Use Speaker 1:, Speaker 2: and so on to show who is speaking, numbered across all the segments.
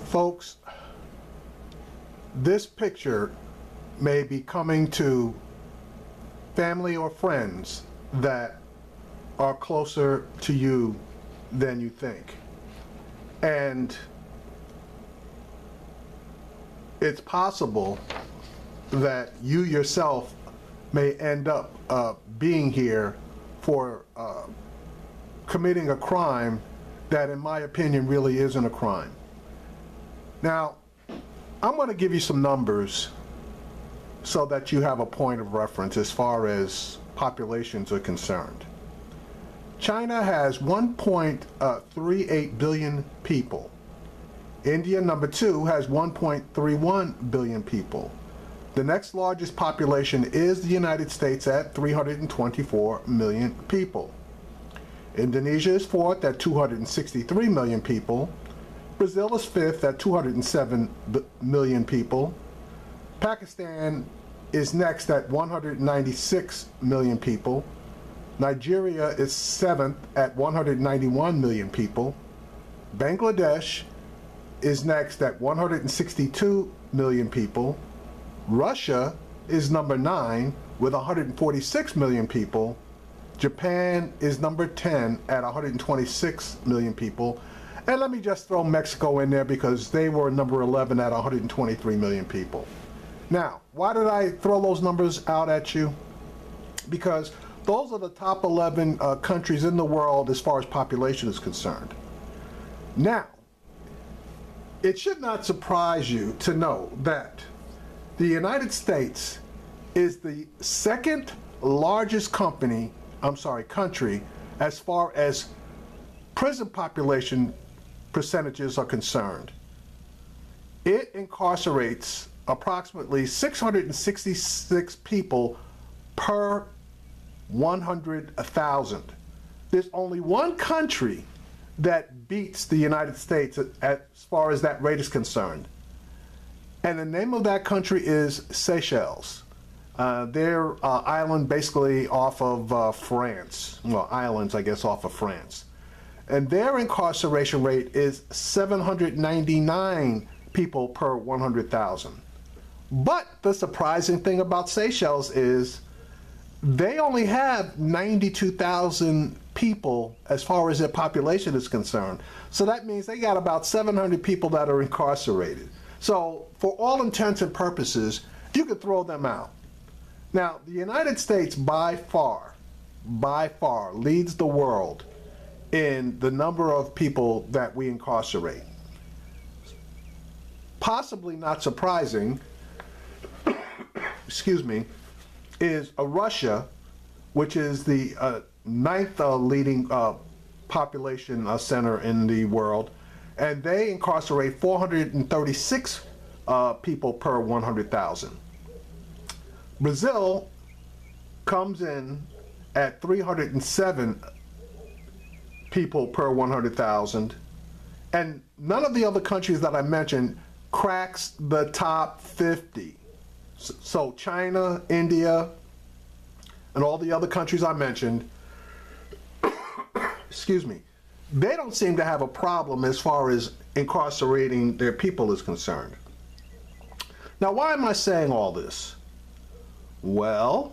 Speaker 1: Folks, this picture may be coming to family or friends that are closer to you than you think. And it's possible that you yourself may end up being here for committing a crime that, in my opinion, really isn't a crime. Now, I'm going to give you some numbers so that you have a point of reference as far as populations are concerned. China has 1.38 billion people. India, number 2, has 1.31 billion people. The next largest population is the United States at 324 million people. Indonesia is 4th at 263 million people. Brazil is 5th at 207 million people. Pakistan is next at 196 million people. Nigeria is 7th at 191 million people. Bangladesh is next at 162 million people. Russia is number 9 with 146 million people. Japan is number 10 at 126 million people. And let me just throw Mexico in there because they were number 11 at 123 million people. Now, why did I throw those numbers out at you? Because those are the top 11 countries in the world as far as population is concerned. Now, it should not surprise you to know that the United States is the second largest country as far as prison population percentages are concerned. It incarcerates approximately 666 people per 100,000. There's only one country that beats the United States as far as that rate is concerned. And the name of that country is Seychelles. They're island basically off of France. Well, islands, I guess, off of France. And their incarceration rate is 799 people per 100,000. But the surprising thing about Seychelles is they only have 92,000 people as far as their population is concerned. So that means they got about 700 people that are incarcerated. So for all intents and purposes, you could throw them out. Now, the United States by far leads the world in the number of people that we incarcerate. Possibly not surprising, excuse me, is Russia, which is the 9th leading population center in the world, and they incarcerate 436 people per 100,000. Brazil comes in at 307 people per 100,000, and none of the other countries that I mentioned cracks the top 50. So China, India, and all the other countries I mentioned, excuse me, they don't seem to have a problem as far as incarcerating their people is concerned. Now, why am I saying all this? Well,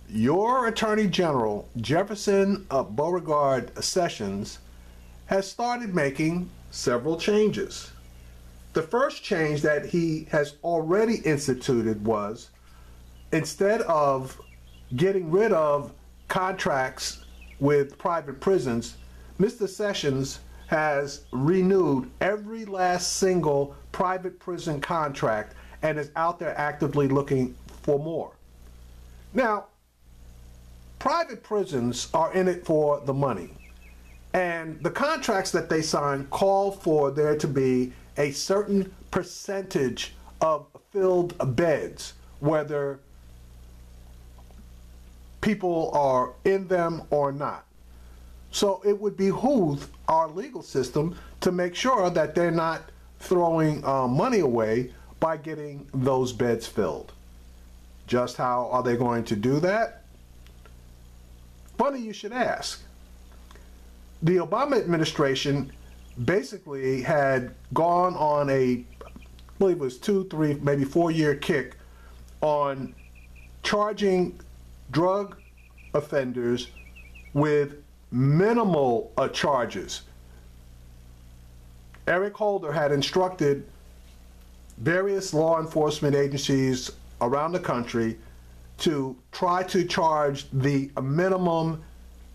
Speaker 1: your Attorney General, Jefferson Beauregard Sessions, has started making several changes. The first change that he has already instituted was, instead of getting rid of contracts with private prisons, Mr. Sessions has renewed every last single private prison contract and is out there actively looking for more. Now, private prisons are in it for the money, and the contracts that they sign call for there to be a certain percentage of filled beds, whether people are in them or not. So it would behoove our legal system to make sure that they're not throwing money away by getting those beds filled. Just how are they going to do that? Funny you should ask. The Obama administration basically had gone on I believe it was 2, 3, maybe 4 year kick on charging drug offenders with minimal charges. Eric Holder had instructed various law enforcement agencies around the country to try to charge the minimum,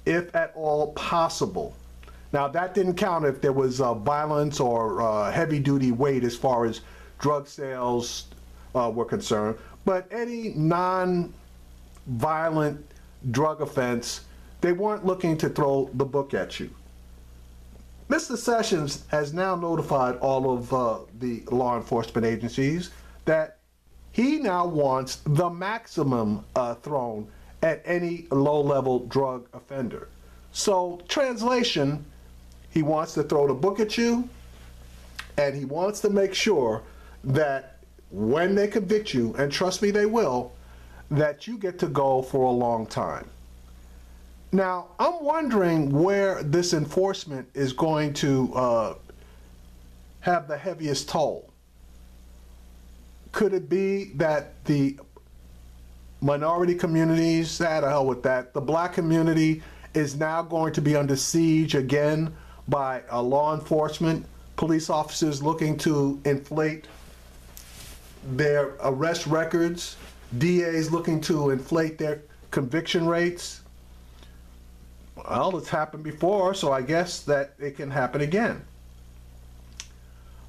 Speaker 1: if at all possible. Now, that didn't count if there was violence or heavy-duty weight as far as drug sales were concerned, but any non-violent drug offense, they weren't looking to throw the book at you. Mr. Sessions has now notified all of the law enforcement agencies that he now wants the maximum thrown at any low-level drug offender. So, translation, he wants to throw the book at you, and he wants to make sure that when they convict you, and trust me, they will, that you get to go for a long time. Now, I'm wondering where this enforcement is going to have the heaviest toll. Could it be that the minority communities, to hell with that, the black community is now going to be under siege again by law enforcement, police officers looking to inflate their arrest records, DAs looking to inflate their conviction rates? Well, it's happened before, so I guess that it can happen again.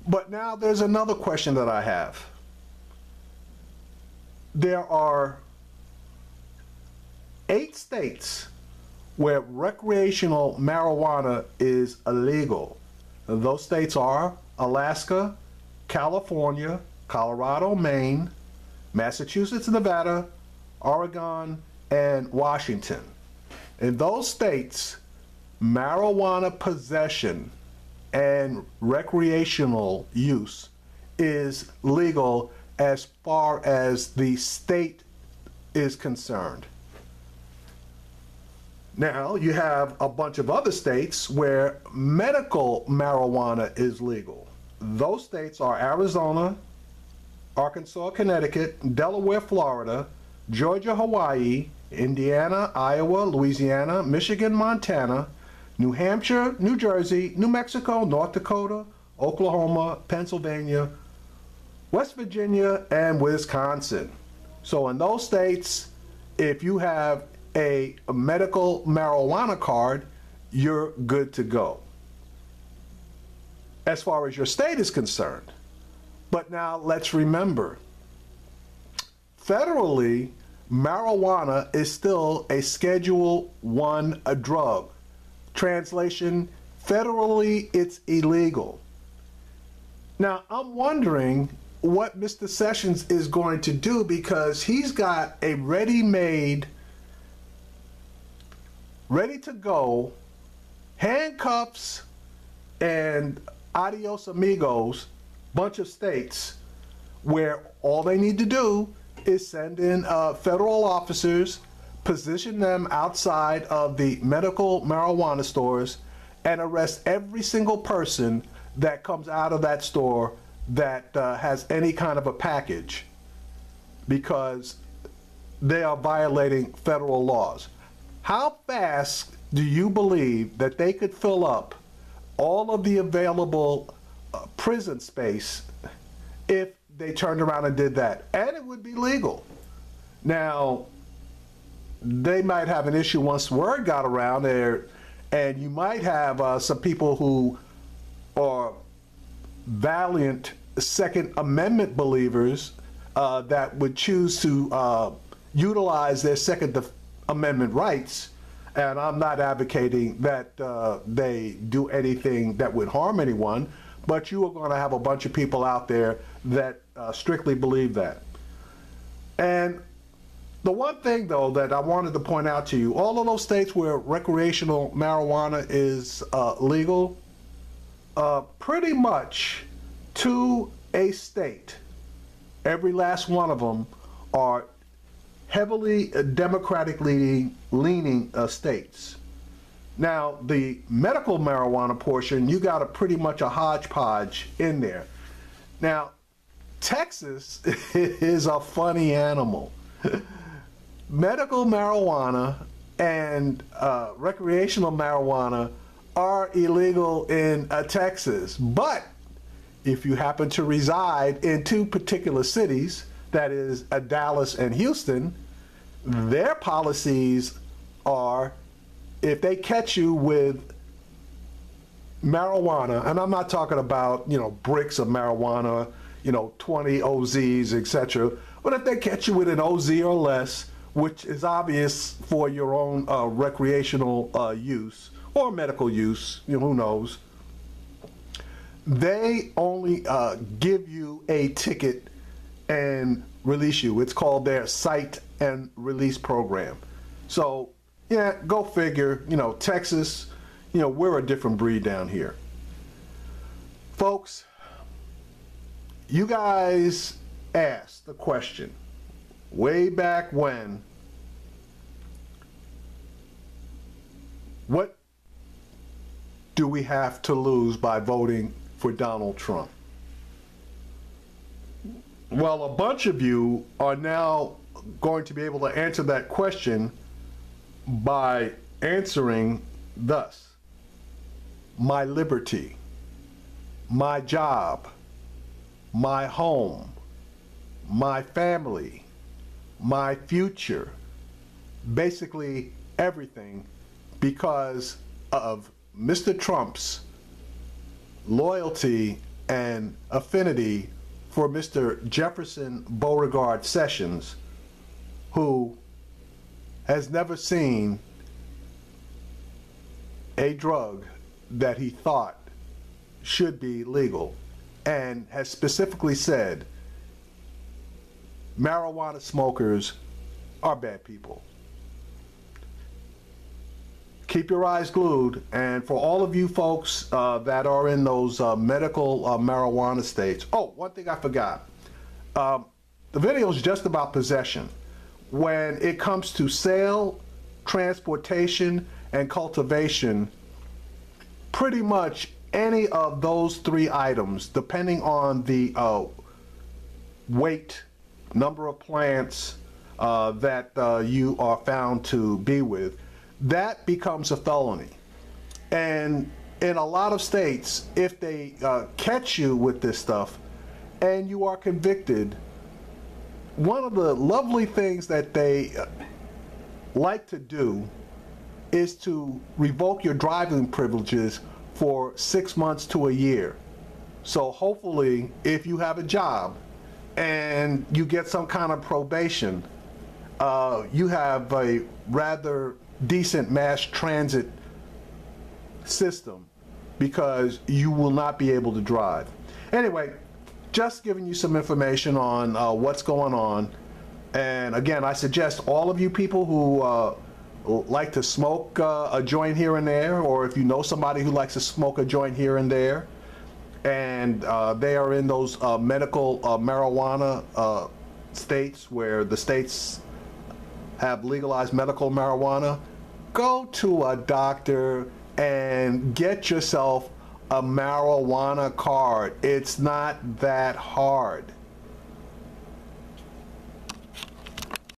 Speaker 1: But now there's another question that I have. There are 8 states where recreational marijuana is illegal. And those states are Alaska, California, Colorado, Maine, Massachusetts, Nevada, Oregon, and Washington. In those states, marijuana possession and recreational use is legal as far as the state is concerned. Now, you have a bunch of other states where medical marijuana is legal. Those states are Arizona, Arkansas, Connecticut, Delaware, Florida, Georgia, Hawaii, Indiana, Iowa, Louisiana, Michigan, Montana, New Hampshire, New Jersey, New Mexico, North Dakota, Oklahoma, Pennsylvania, West Virginia, and Wisconsin. So in those states, if you have a medical marijuana card, you're good to go, as far as your state is concerned. But now let's remember, federally, marijuana is still a Schedule I drug. Translation, federally, it's illegal. Now, I'm wondering what Mr. Sessions is going to do, because he's got a ready-made, ready-to-go handcuffs and adios amigos bunch of states where all they need to do is send in federal officers, position them outside of the medical marijuana stores, and arrest every single person that comes out of that store that has any kind of a package, because they are violating federal laws. How fast do you believe that they could fill up all of the available prison space if they turned around and did that? And it would be legal. Now, they might have an issue once word got around there, and you might have some people who are valiant Second Amendment believers that would choose to utilize their Second Amendment rights. And I'm not advocating that they do anything that would harm anyone, but you are going to have a bunch of people out there that strictly believe that. And the one thing, though, that I wanted to point out to you, all of those states where recreational marijuana is legal, pretty much to a state, every last one of them are heavily democratically leaning states. Now, the medical marijuana portion, you got a pretty much a hodgepodge in there. Now, Texas is a funny animal. Medical marijuana and recreational marijuana are illegal in Texas, but if you happen to reside in two particular cities, that is Dallas and Houston, their policies are, if they catch you with marijuana, and I'm not talking about, bricks of marijuana, 20 OZs, etc., but if they catch you with an OZ or less, which is obvious for your own recreational use or medical use, who knows, they only give you a ticket and release you. It's called their cite and release program. So yeah, go figure, Texas, we're a different breed down here. Folks, you guys asked the question way back when, what do we have to lose by voting for Donald Trump? Well, a bunch of you are now going to be able to answer that question by answering thus: my liberty, my job, my home, my family, my future, basically everything, because of Mr. Trump's loyalty and affinity for Mr. Jefferson Beauregard Sessions, who has never seen a drug that he thought should be legal, and has specifically said marijuana smokers are bad people. Keep your eyes glued, and for all of you folks that are in those medical marijuana states. Oh, one thing I forgot. The video is just about possession. When it comes to sale, transportation, and cultivation, pretty much any of those three items, depending on the weight, number of plants that you are found to be with, that becomes a felony. And in a lot of states, if they catch you with this stuff and you are convicted, one of the lovely things that they like to do is to revoke your driving privileges for 6 months to a year. So hopefully, if you have a job and you get some kind of probation, you have a rather decent mass transit system, because you will not be able to drive. Anyway, just giving you some information on what's going on. And again, I suggest all of you people who like to smoke a joint here and there, or if you know somebody who likes to smoke a joint here and there, and they are in those medical marijuana states where the states have legalized medical marijuana, go to a doctor and get yourself a marijuana card. It's not that hard.